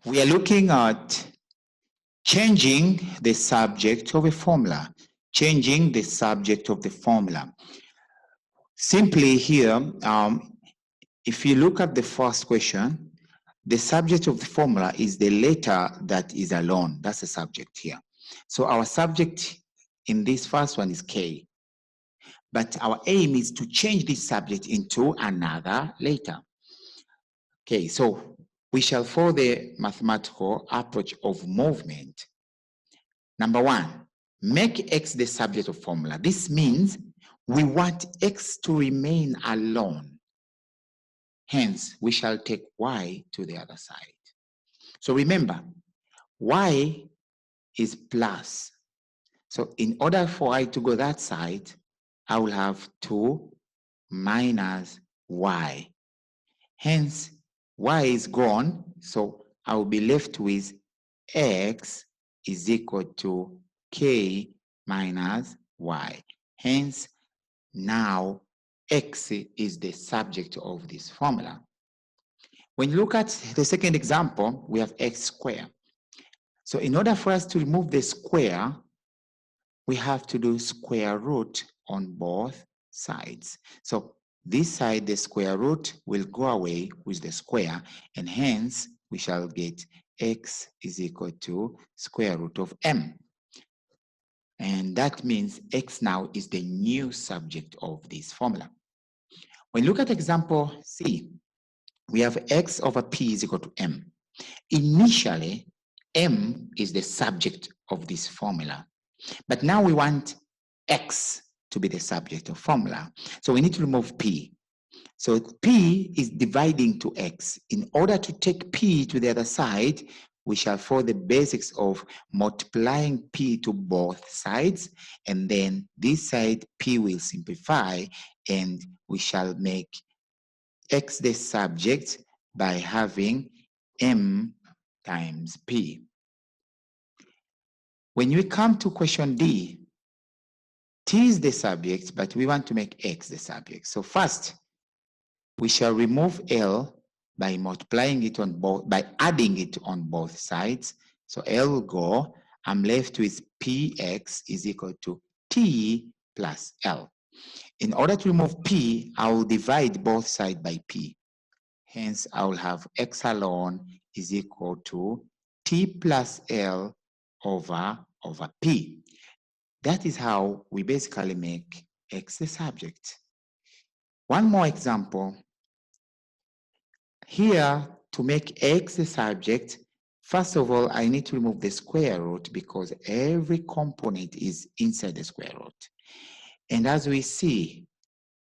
We are looking at changing the subject of a formula. Changing the subject of the formula. Simply here, if you look at the first question, the subject of the formula is the letter that is alone. That's the subject here. So our subject in this first one is K. But our aim is to change this subject into another letter. Okay, so we shall follow the mathematical approach of movement. Number one, make X the subject of formula. This means we want X to remain alone. Hence, we shall take Y to the other side. So remember, Y is plus. So in order for I to go that side, I will have 2 minus Y. Hence, Y is gone, so I will be left with X is equal to K minus Y. Hence, now X is the subject of this formula. When you look at the second example, we have X squared. So in order for us to remove the square, we have to do square root on both sides. So this side, the square root will go away with the square, and hence we shall get X is equal to square root of M. And that means X now is the new subject of this formula. When you look at example C, we have X over P is equal to M. Initially, M is the subject of this formula. But now we want X to be the subject of formula. So we need to remove P. So P is dividing to X. In order to take P to the other side, we shall follow the basics of multiplying P to both sides. And then this side, P will simplify, and we shall make X the subject by having M times P. When we come to question D, T is the subject, but we want to make X the subject. So first, we shall remove L by multiplying it on both, by adding it on both sides. So L will go. I'm left with Px is equal to T plus L. In order to remove P, I will divide both sides by P. Hence, I will have X alone is equal to T plus L over P. That is how we basically make X the subject. One more example. Here, to make X the subject, first of all, I need to remove the square root because every component is inside the square root. And as we see,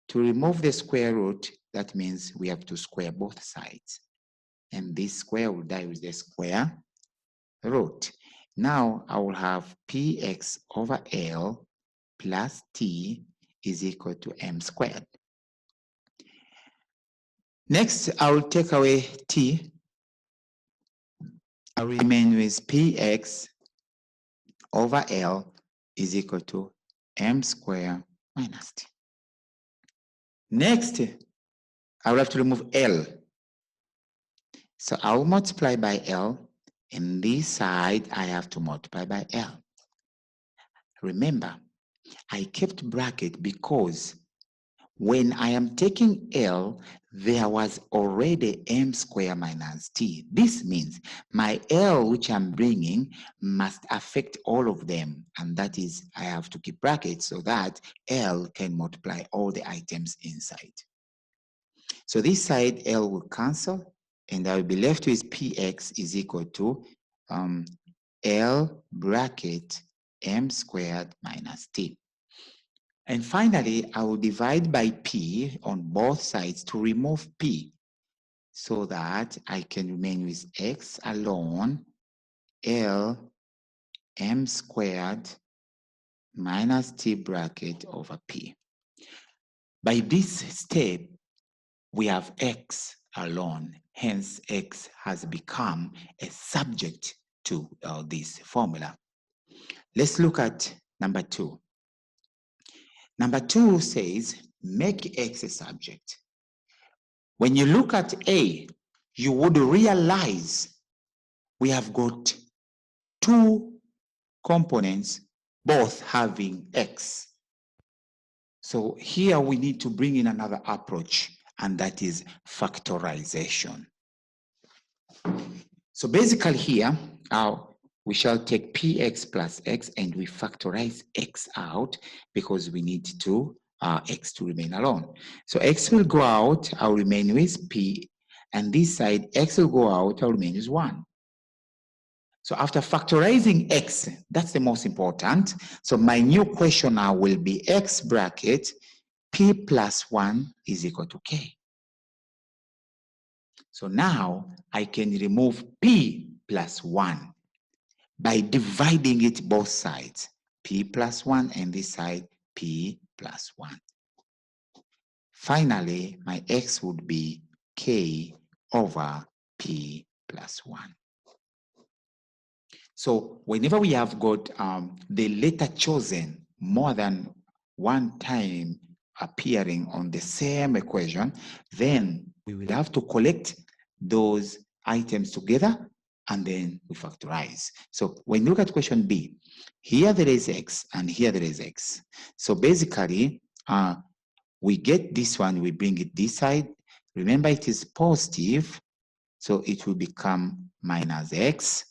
to remove the square root, that means we have to square both sides. And this square will die with the square root. Now I will have Px over L plus T is equal to M squared. Next, I will take away T. I remain with Px over L is equal to M squared minus T. Next, I will have to remove L. So I will multiply by L. And this side, I have to multiply by L. Remember, I kept bracket because when I am taking L, there was already M squared minus T. This means my L, which I'm bringing, must affect all of them. And that is, I have to keep brackets so that L can multiply all the items inside. So this side, L will cancel, and I will be left with Px is equal to L bracket M squared minus T. And finally, I will divide by P on both sides to remove P so that I can remain with X alone, L M squared minus T bracket over P. By this step, we have X alone. Hence, X has become a subject to this formula. Let's look at number 2. Number 2 says, make X a subject. When you look at A, you would realize we have got two components, both having x. So here we need to bring in another approach, and that is factorization. So basically here, we shall take px plus x and we factorize x out because we need to x to remain alone. So x will go out, I'll remain with p, and this side x will go out, I'll remain with 1. So after factorizing x, that's the most important. So my new question now will be x bracket p plus 1 is equal to k. So now I can remove p plus 1 by dividing it both sides, p plus 1 and this side p plus 1. Finally, my x would be k over p plus 1. So whenever we have got the letter chosen more than one time appearing on the same equation, then we will have to collect those items together and then we factorize. So when you look at question B, here there is x and here there is x. So basically, we get this one, we bring it this side. Remember, it is positive, so it will become minus x.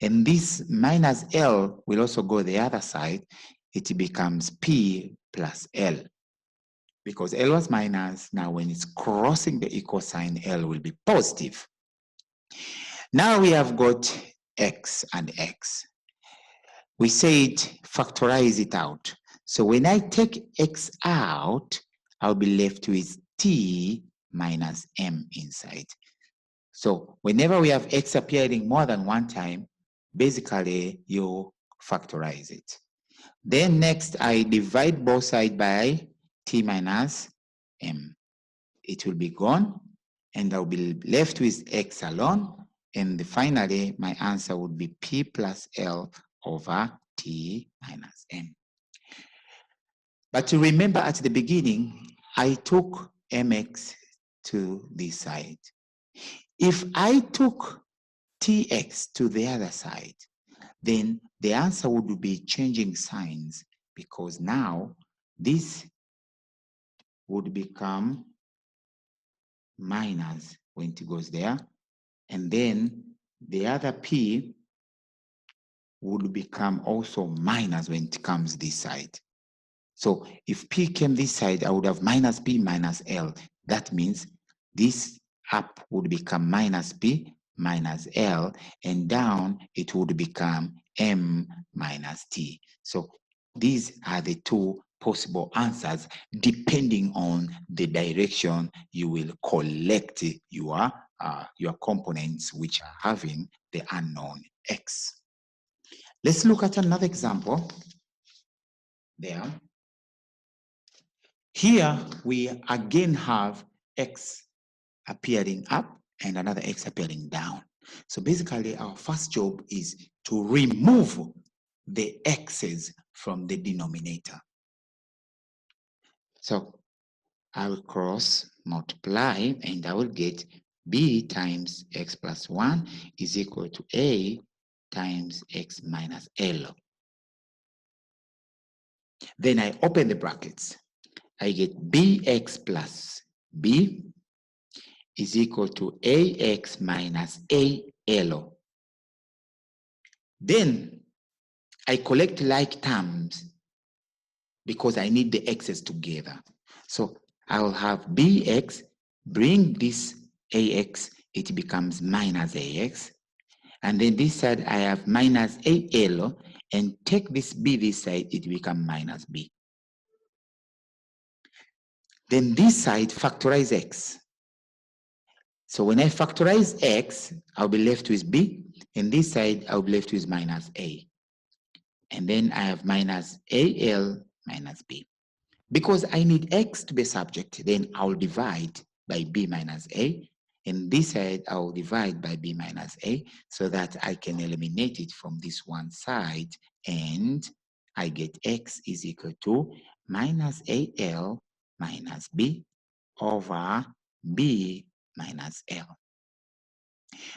And this minus L will also go the other side. It becomes P plus L. Because L was minus, now when it's crossing the equal sign, L will be positive. Now we have got X and X. We said factorize it out. So when I take X out, I'll be left with T minus M inside. So whenever we have X appearing more than one time, basically you factorize it. Then next I divide both sides by T minus M. It will be gone and I'll be left with X alone. And finally my answer would be P plus L over T minus M. But to remember at the beginning, I took MX to this side. If I took TX to the other side, then the answer would be changing signs, because now this would become minus when it goes there, and then the other P would become also minus when it comes this side. So if P came this side, I would have minus P minus L. That means this up would become minus P minus L, and down it would become M minus T. So these are the two possible answers depending on the direction you will collect your components which are having the unknown X. Let's look at another example there. Here we again have X appearing up and another X appearing down. So basically our first job is to remove the X's from the denominator. So I will cross multiply and I will get B times X plus 1 is equal to A times X minus L. Then I open the brackets. I get BX plus B is equal to AX minus AL. Then I collect like terms because I need the x's together. So I will have BX, bring this AX, it becomes minus AX. And then this side I have minus AL, and take this B this side, it becomes minus B. Then this side factorize X. So when I factorize X, I'll be left with B, and this side I'll be left with minus A. And then I have minus AL minus B. Because I need X to be subject, then I'll divide by B minus A, and this side I'll divide by B minus A, so that I can eliminate it from this one side, and I get X is equal to minus AL minus B over B minus L.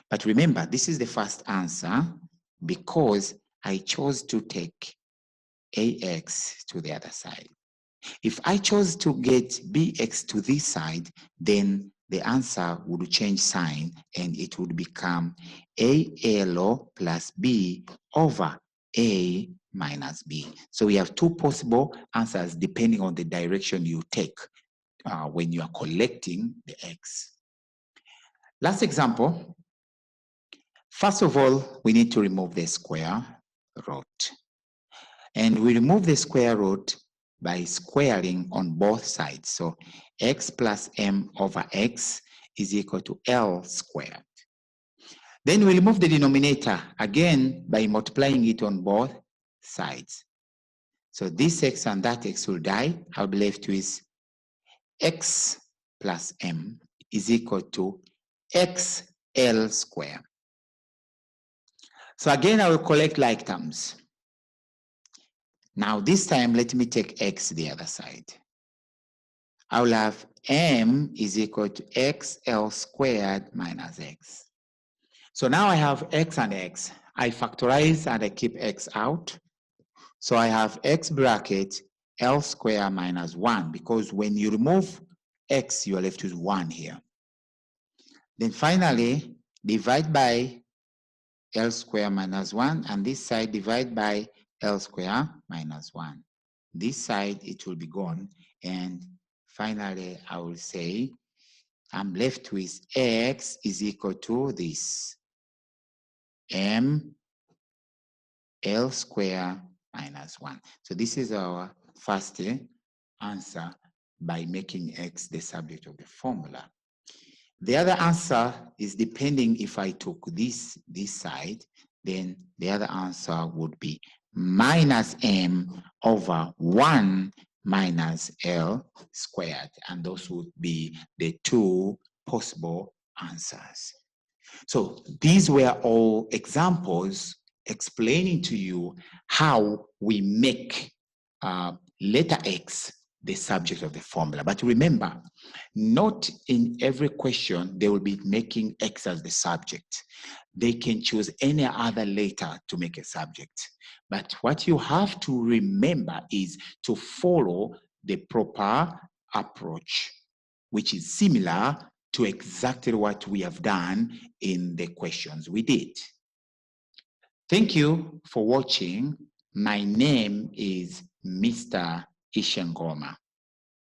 But remember, this is the first answer because I chose to take AX to the other side. If I chose to get BX to this side, then the answer would change sign and it would become AL plus B over A minus B. So we have two possible answers depending on the direction you take when you are collecting the X. Last example. First of all, we need to remove the square root. And we remove the square root by squaring on both sides. So x plus m over x is equal to L squared. Then we remove the denominator again by multiplying it on both sides. So this x and that x will die. I'll be left with x plus m is equal to xl squared. So again, I will collect like terms. Now this time, let me take x the other side. I will have m is equal to xl squared minus x. So now I have x and x. I factorize and I keep x out. So I have x bracket L squared minus 1 because when you remove x, you are left with 1 here. Then finally, divide by L squared minus 1, and this side divide by L squared minus 1. This side, it will be gone. And finally, I will say I'm left with x is equal to this m L squared minus 1. So this is our first answer by making x the subject of the formula. The other answer is depending if I took this side, then the other answer would be minus m over 1 minus L squared. And those would be the two possible answers. So these were all examples explaining to you how we make letter X the subject of the formula. But remember, not in every question they will be making X as the subject. They can choose any other letter to make a subject. But what you have to remember is to follow the proper approach, which is similar to exactly what we have done in the questions we did. Thank you for watching. My name is Mr. Ishengoma.